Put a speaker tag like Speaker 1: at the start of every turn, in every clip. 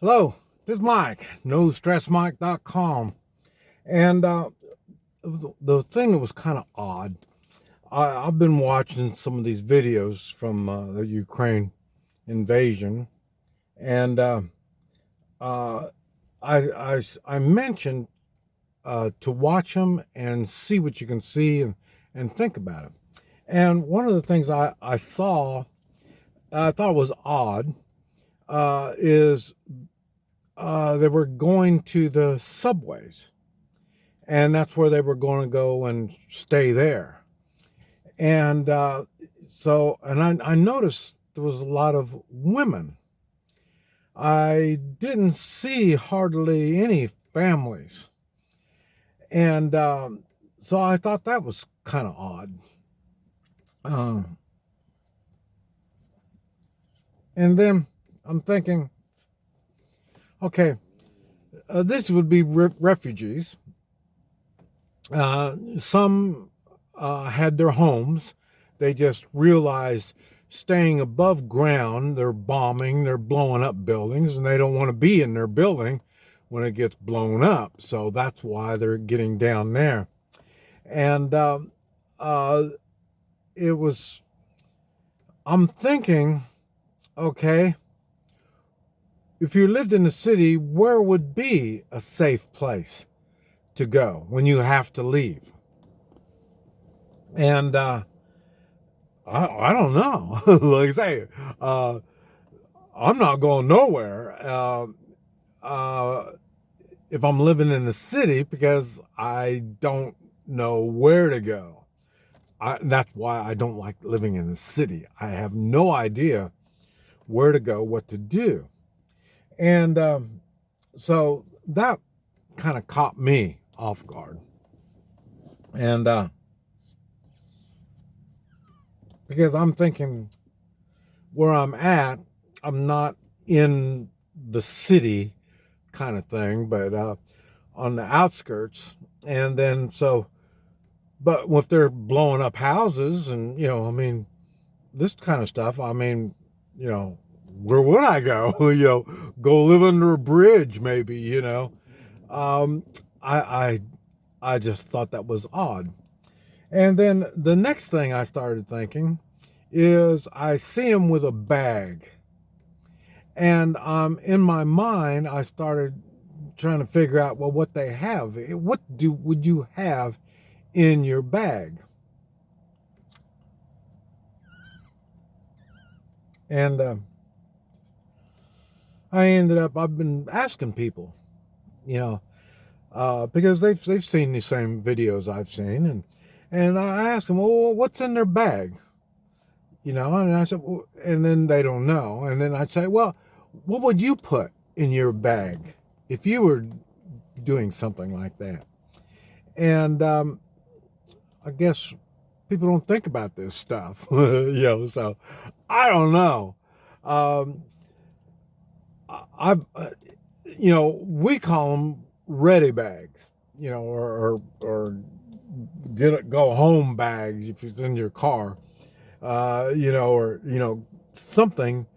Speaker 1: Hello, this is Mike, NoStressMike.com. And the thing that was kind of odd, I've been watching some of these videos from the Ukraine invasion, and uh, I mentioned to watch them and see what you can see and think about it. And one of the things I saw, I thought was odd, is they were going to the subways, and that's where they were going to go and stay there. And I noticed there was a lot of women. I didn't see hardly any families, and so I thought that was kind of odd. And then I'm thinking, okay, this would be refugees. Some had their homes. They just realized staying above ground, they're bombing, they're blowing up buildings, and they don't want to be in their building when it gets blown up. So that's why they're getting down there. And it was, I'm thinking, okay, if you lived in the city, where would be a safe place to go when you have to leave? And I don't know. Like I say, I'm not going nowhere if I'm living in the city because I don't know where to go. That's why I don't like living in the city. I have no idea where to go, what to do. And so that kind of caught me off guard. And because I'm thinking where I'm at, I'm not in the city kind of thing, but on the outskirts. And then but if they're blowing up houses and, I mean, this kind of stuff, I mean, where would I go? Go live under a bridge, maybe, Um, I, I just thought that was odd. And then the next thing I started thinking is I see him with a bag. And in my mind, I started trying to figure out, well, what they have. Would you have in your bag? And I've been asking people, because they've seen the same videos I've seen, and I asked them, well, what's in their bag? And I said, well, and then they don't know, and then I'd say, well, what would you put in your bag if you were doing something like that? And I guess people don't think about this stuff, So I don't know. Um, I've, we call them ready bags, or go home bags if it's in your car, or something.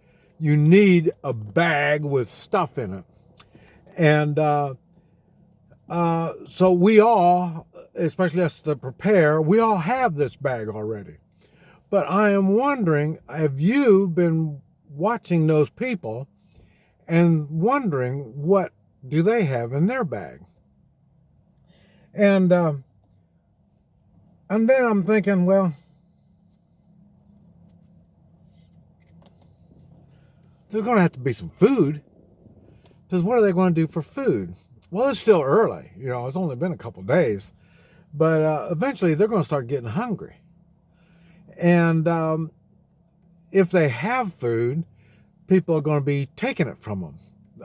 Speaker 1: You need a bag with stuff in it, and so we all, especially us that prepare, we all have this bag already. But I am wondering, have you been watching those people and wondering what do they have in their bag? And then I'm thinking, well, there's going to have to be some food, because what are they going to do for food? Well, it's still early. It's only been a couple of days. But eventually they're going to start getting hungry. And if they have food, people are going to be taking it from them.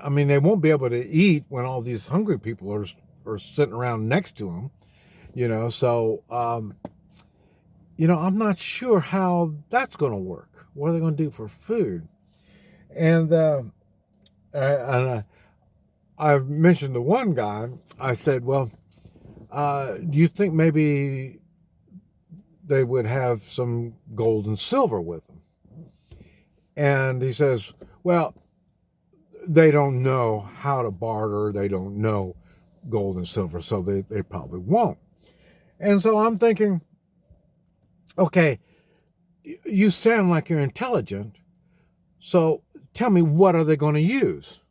Speaker 1: I mean, they won't be able to eat when all these hungry people are sitting around next to them, So, I'm not sure how that's going to work. What are they going to do for food? And I mentioned to one guy, I said, well, do you think maybe they would have some gold and silver with them? And he says, well, they don't know how to barter. They don't know gold and silver, so they probably won't. And so I'm thinking, okay, you sound like you're intelligent, so tell me, what are they going to use?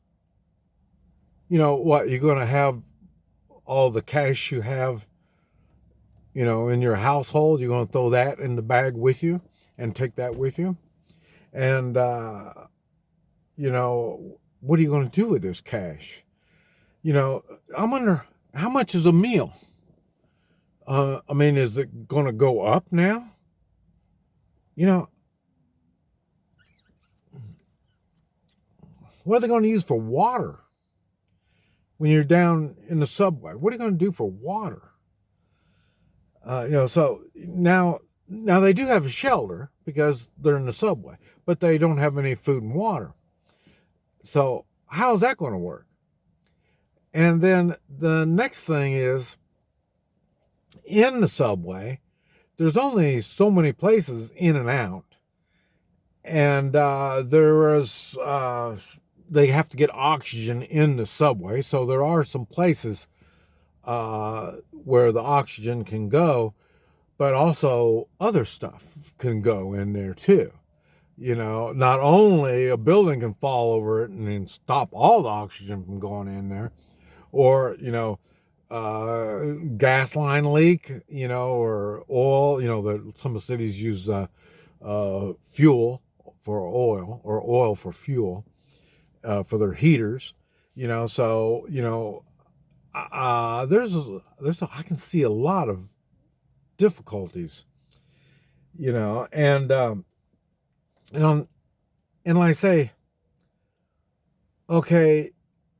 Speaker 1: What, you're going to have all the cash you have, in your household, you're going to throw that in the bag with you and take that with you? And, what are you going to do with this cash? I wonder, how much is a meal? Is it going to go up now? What are they going to use for water when you're down in the subway? What are you going to do for water? So now they do have a shelter because they're in the subway, but they don't have any food and water. So how is that going to work? And then the next thing is, in the subway, there's only so many places in and out. And they have to get oxygen in the subway. So there are some places where the oxygen can go, but also other stuff can go in there too. Not only a building can fall over it and then stop all the oxygen from going in there, or, gas line leak, or oil, some of the cities use fuel for oil, or oil for fuel for their heaters, so, I can see a lot of difficulties, and like I say, okay,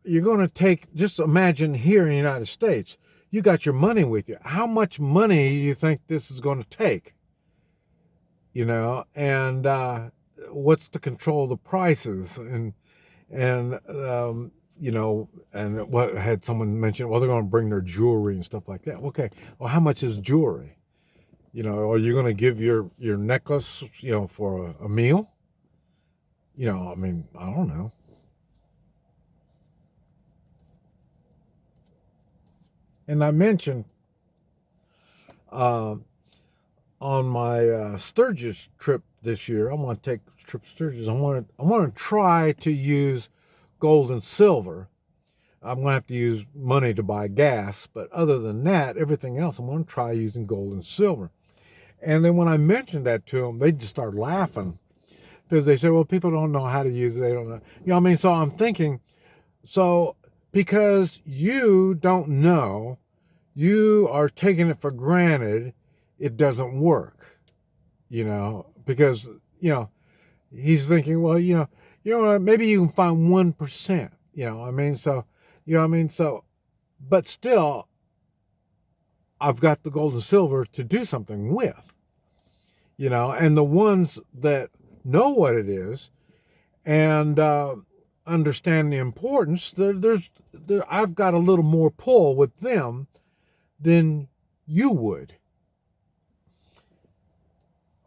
Speaker 1: you're going to just imagine here in the United States, you got your money with you. How much money do you think this is going to take? And what's to control the prices? And what had someone mentioned, well, they're going to bring their jewelry and stuff like that. Okay, well, how much is jewelry? Are you going to give your necklace, for a meal? I don't know. And I mentioned on my Sturgis trip this year, I'm going to take a trip to Sturgis. I want to try to use gold and silver. I'm going to have to use money to buy gas, but other than that, everything else, I'm going to try using gold and silver. And then when I mentioned that to them, they just started laughing because they said, well, people don't know how to use it. They don't know. So I'm thinking, so because you don't know, you are taking it for granted, it doesn't work, because, he's thinking, well, maybe you can find 1%, so, but still, I've got the gold and silver to do something with, and the ones that know what it is and understand the importance, I've got a little more pull with them than you would.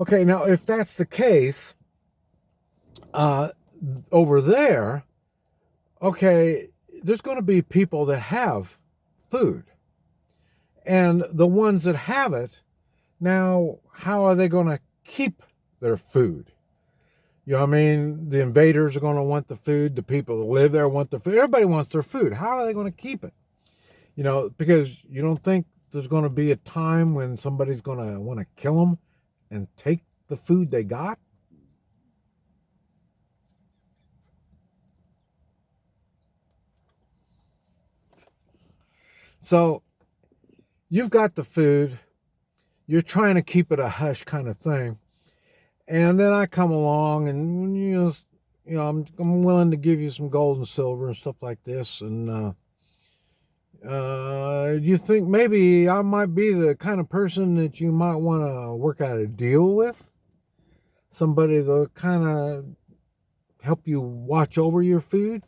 Speaker 1: Okay, now if that's the case, over there, okay, there's going to be people that have food. And the ones that have it, now, how are they going to keep their food? The invaders are going to want the food. The people that live there want the food. Everybody wants their food. How are they going to keep it? Because you don't think there's going to be a time when somebody's going to want to kill them and take the food they got? So you've got the food, you're trying to keep it a hush kind of thing. And then I come along and, I'm willing to give you some gold and silver and stuff like this. And you think maybe I might be the kind of person that you might want to work out a deal with? Somebody to kind of help you watch over your food?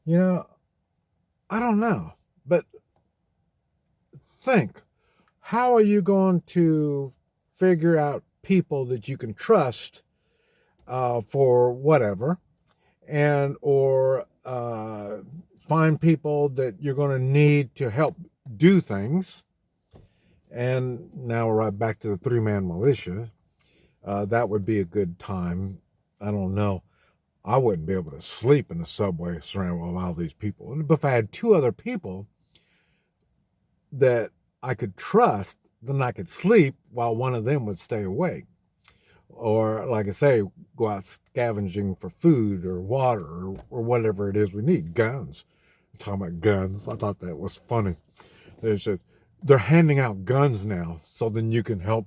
Speaker 1: I don't know. But think, how are you going to figure out people that you can trust for whatever? and or find people that you're going to need to help do things. And now we're right back to the three-man militia. That would be a good time. I don't know. I wouldn't be able to sleep in the subway surrounded with all these people. But if I had two other people that I could trust, then I could sleep while one of them would stay awake. Or, like I say, go out scavenging for food or water or whatever it is we need. Guns. I'm talking about guns. I thought that was funny. They said they're handing out guns now so then you can help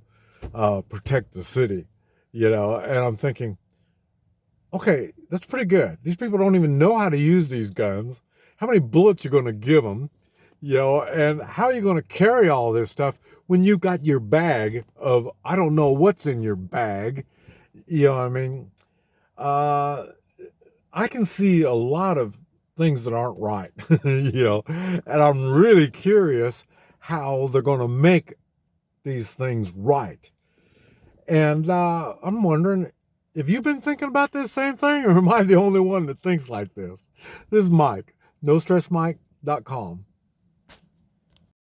Speaker 1: protect the city, and I'm thinking, okay, that's pretty good. These people don't even know how to use these guns. How many bullets you're going to give them, and how are you going to carry all this stuff when you've got your bag of, I don't know what's in your bag, you know what I mean? I can see a lot of things that aren't right, and I'm really curious how they're going to make these things right. And I'm wondering, have you been thinking about this same thing, or am I the only one that thinks like this? This is Mike, NoStressMike.com.